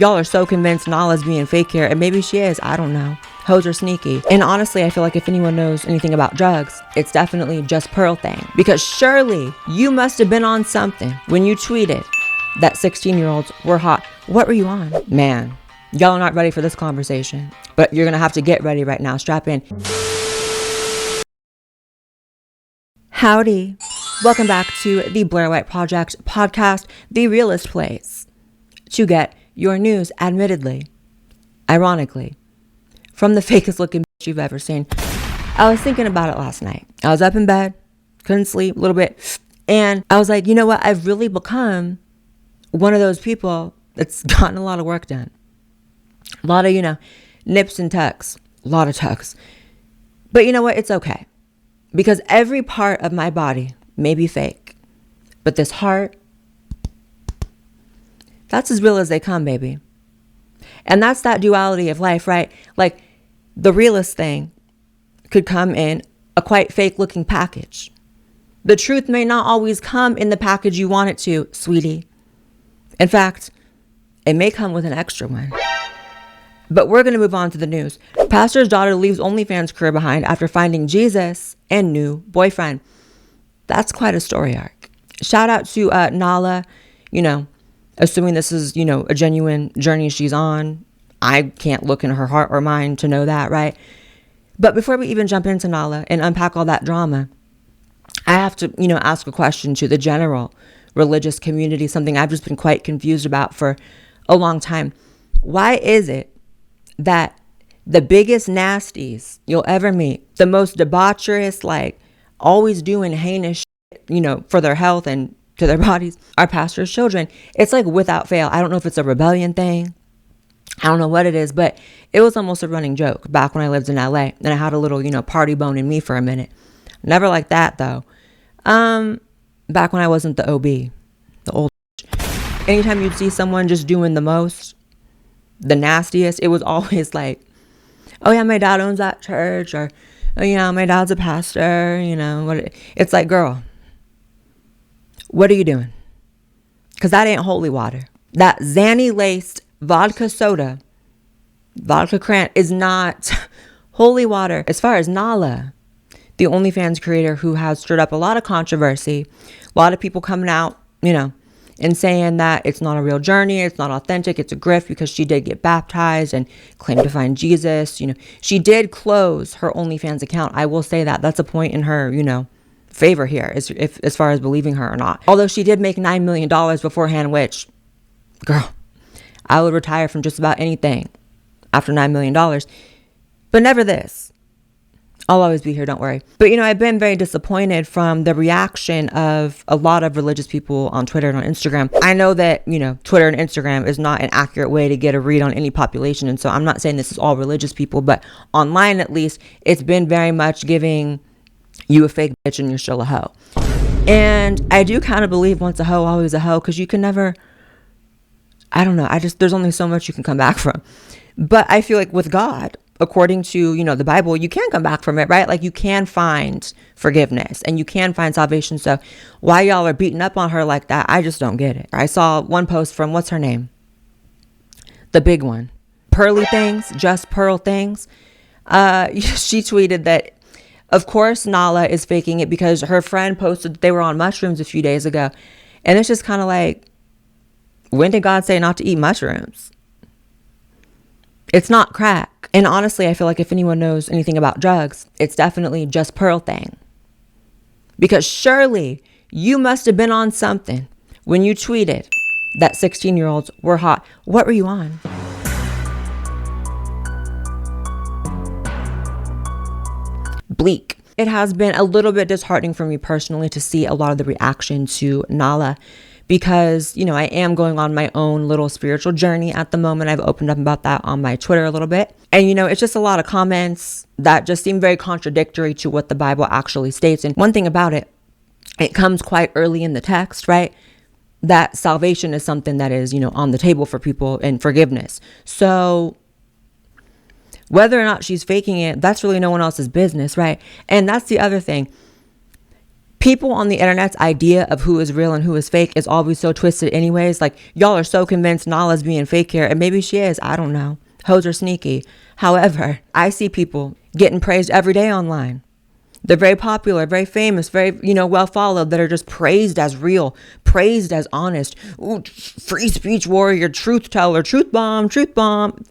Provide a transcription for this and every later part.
y'all are so convinced Nala's being fake here, and maybe she is, I don't know. Hoes are sneaky. And honestly, I feel like if anyone knows anything about drugs, it's definitely Just Pearl thing. Because surely you must have been on something when you tweeted that 16-year-olds were hot. What were you on? Man, y'all are not ready for this conversation, but you're gonna have to get ready right now. Strap in. Howdy. Welcome back to the Blaire White Project podcast, the realest place to get your news, admittedly, ironically, from the fakest looking bitch you've ever seen. I was thinking about it last night. I was up in bed, couldn't sleep a little bit, and I was like, you know what? I've really become one of those people that's gotten a lot of work done. A lot of, nips and tucks, a lot of tucks. But you know what? It's okay. Because every part of my body may be fake, but this heart, that's as real as they come, baby. And that's that duality of life, right? Like the realest thing could come in a quite fake looking package. The truth may not always come in the package you want it to, sweetie. In fact, it may come with an extra one. But we're going to move on to the news. Pastor's daughter leaves OnlyFans career behind after finding Jesus and new boyfriend. That's quite a story arc. Shout out to Nala, assuming this is, a genuine journey she's on. I can't look in her heart or mind to know that, right? But before we even jump into Nala and unpack all that drama, I have to, ask a question to the general religious community, something I've just been quite confused about for a long time. Why is it that the biggest nasties you'll ever meet, the most debaucherous, like always doing heinous shit, for their health and to their bodies, are pastors' children? It's like without fail. I don't know if it's a rebellion thing. I don't know what it is, but it was almost a running joke back when I lived in LA and I had a little, party bone in me for a minute. Never like that though. Back when I wasn't the OB, the old. Anytime you'd see someone just doing the most, the nastiest, it was always like, oh yeah, my dad owns that church, or oh, my dad's a pastor, it's like, girl, what are you doing? Because that ain't holy water. That Xanny laced vodka soda, vodka crant, is not holy water. As far as Nala, the OnlyFans creator who has stirred up a lot of controversy, a lot of people coming out, and saying that it's not a real journey, it's not authentic, it's a grift, because she did get baptized and claimed to find Jesus. She did close her OnlyFans account. I will say that. That's a point in her, favor here, as far as believing her or not. Although she did make $9 million beforehand, which, girl, I would retire from just about anything after $9 million. But never this. I'll always be here, don't worry. But, I've been very disappointed from the reaction of a lot of religious people on Twitter and on Instagram. I know that, Twitter and Instagram is not an accurate way to get a read on any population. And so I'm not saying this is all religious people, but online at least, it's been very much giving you a fake bitch and you're still a hoe. And I do kind of believe once a hoe, always a hoe, because you can never, I don't know. There's only so much you can come back from. But I feel like with God, according to, the Bible, you can come back from it, right? Like you can find forgiveness and you can find salvation. So why y'all are beating up on her like that, I just don't get it. I saw one post from, what's her name? The big one. Pearly Things, Just Pearl Things. She tweeted that, of course, Nala is faking it because her friend posted that they were on mushrooms a few days ago. And it's just kind of like, when did God say not to eat mushrooms? It's not crack. And honestly, I feel like if anyone knows anything about drugs, it's definitely Just Pearl thing. Because surely you must have been on something when you tweeted that 16-year-olds were hot. What were you on? Bleak. It has been a little bit disheartening for me personally to see a lot of the reaction to Nala, because, I am going on my own little spiritual journey at the moment. I've opened up about that on my Twitter a little bit. And, it's just a lot of comments that just seem very contradictory to what the Bible actually states. And one thing about it, it comes quite early in the text, right? That salvation is something that is, on the table for people, and forgiveness. So whether or not she's faking it, that's really no one else's business, right? And that's the other thing. People on the internet's idea of who is real and who is fake is always so twisted anyways. Like, y'all are so convinced Nala's being fake here, and maybe she is. I don't know. Hoes are sneaky. However, I see people getting praised every day online. They're very popular, very famous, very, well followed, that are just praised as real, praised as honest. Ooh, free speech warrior, truth teller, truth bomb, truth bomb.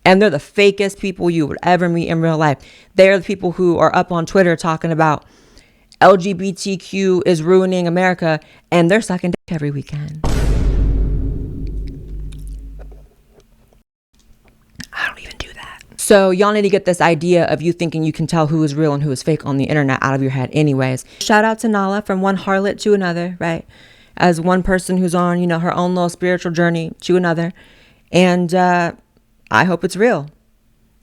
And they're the fakest people you would ever meet in real life. They're the people who are up on Twitter talking about LGBTQ is ruining America, and they're sucking dick every weekend. I don't even do that. So y'all need to get this idea of you thinking you can tell who is real and who is fake on the internet out of your head anyways. Shout out to Nala, from one harlot to another, right? As one person who's on, her own little spiritual journey to another. And I hope it's real.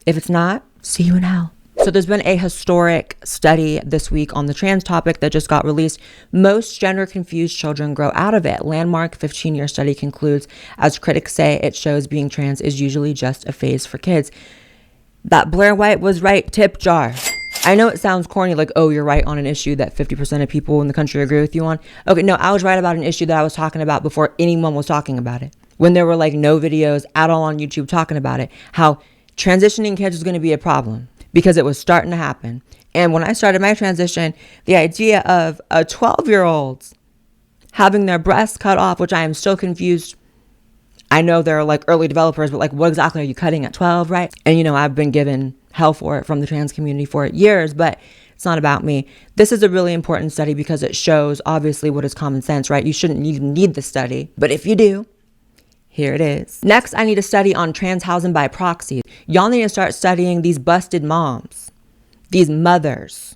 If it's not, see you in hell. So there's been a historic study this week on the trans topic that just got released. Most gender confused children grow out of it. Landmark 15-year study concludes, as critics say, it shows being trans is usually just a phase for kids. That Blaire White was right, tip jar. I know it sounds corny, like, oh, you're right on an issue that 50% of people in the country agree with you on. Okay, no, I was right about an issue that I was talking about before anyone was talking about it. When there were like no videos at all on YouTube talking about it, how transitioning kids was going to be a problem because it was starting to happen. And when I started my transition, the idea of a 12-year-old having their breasts cut off, which I am still confused. I know they're like early developers, but like, what exactly are you cutting at 12, right? And I've been given hell for it from the trans community for years, but it's not about me. This is a really important study because it shows obviously what is common sense, right? You shouldn't even need the study, but if you do, here it is. Next, I need a study on trans housing by proxy. Y'all need to start studying these busted moms, these mothers,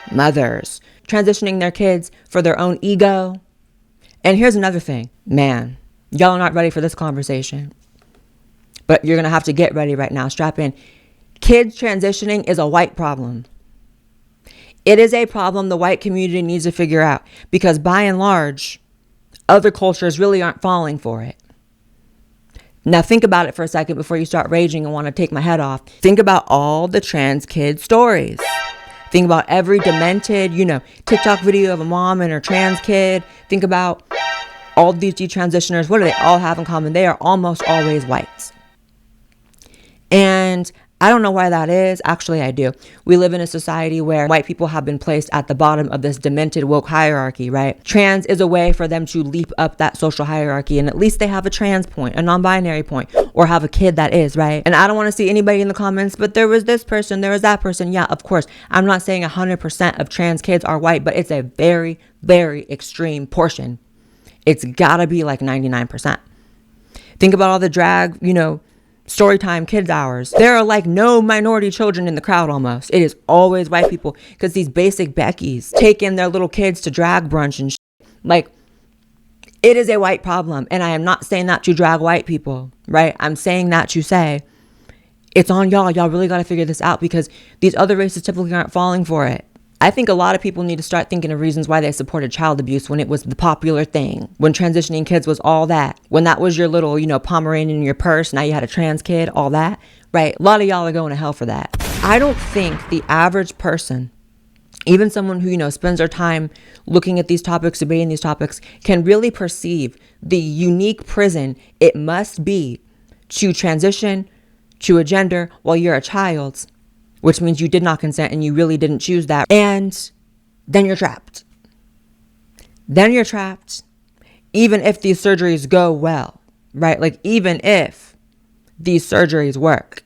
transitioning their kids for their own ego. And here's another thing, man, y'all are not ready for this conversation, but you're going to have to get ready right now. Strap in. Kids transitioning is a white problem. It is a problem the white community needs to figure out because by and large, other cultures really aren't falling for it. Now think about it for a second before you start raging and want to take my head off. Think about all the trans kid stories. Think about every demented, TikTok video of a mom and her trans kid. Think about all these detransitioners. What do they all have in common? They are almost always whites. And I don't know why that is. Actually, I do. We live in a society where white people have been placed at the bottom of this demented woke hierarchy, right? Trans is a way for them to leap up that social hierarchy, and at least they have a trans point, a non-binary point, or have a kid that is, right? And I don't want to see anybody in the comments, but there was this person, there was that person. Yeah, of course. I'm not saying 100% of trans kids are white, but it's a very, very extreme portion. It's gotta be like 99%. Think about all the drag, Storytime kids hours. There are like no minority children in the crowd almost. It is always white people because these basic Beckys take in their little kids to drag brunch and shit. Like, it is a white problem. And I am not saying that to drag white people, right? I'm saying that to say it's on y'all. Y'all really got to figure this out because these other races typically aren't falling for it. I think a lot of people need to start thinking of reasons why they supported child abuse when it was the popular thing, when transitioning kids was all that, when that was your little, Pomeranian in your purse, now you had a trans kid, all that, right? A lot of y'all are going to hell for that. I don't think the average person, even someone who, spends their time looking at these topics, debating these topics, can really perceive the unique prison it must be to transition to a gender while you're a child, which means you did not consent and you really didn't choose that. And then you're trapped. Even if these surgeries go well, right? Like, even if these surgeries work.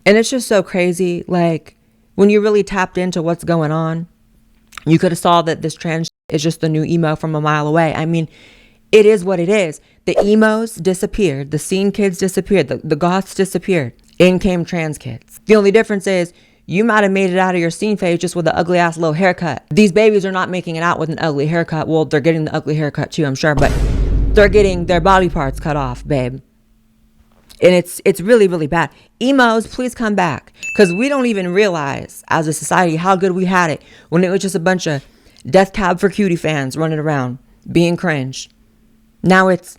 And it's just so crazy. Like, when you really tapped into what's going on, you could have saw that this trans is just the new emo from a mile away. I mean, it is what it is. The emos disappeared. The scene kids disappeared. The goths disappeared. In came trans kids. The only difference is you might have made it out of your scene phase just with an ugly ass little haircut. These babies are not making it out with an ugly haircut. Well, they're getting the ugly haircut too, I'm sure, but they're getting their body parts cut off, babe. And it's really, really bad. Emos, please come back. Because we don't even realize as a society how good we had it when it was just a bunch of Death Cab for Cutie fans running around being cringe. Now it's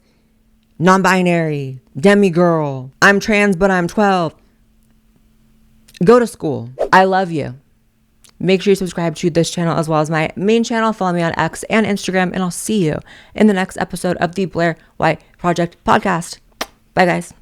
non-binary, demi-girl, I'm trans but I'm 12. Go to school. I love you. Make sure you subscribe to this channel as well as my main channel. Follow me on X and Instagram, and I'll see you in the next episode of the Blaire White Project podcast. Bye, guys.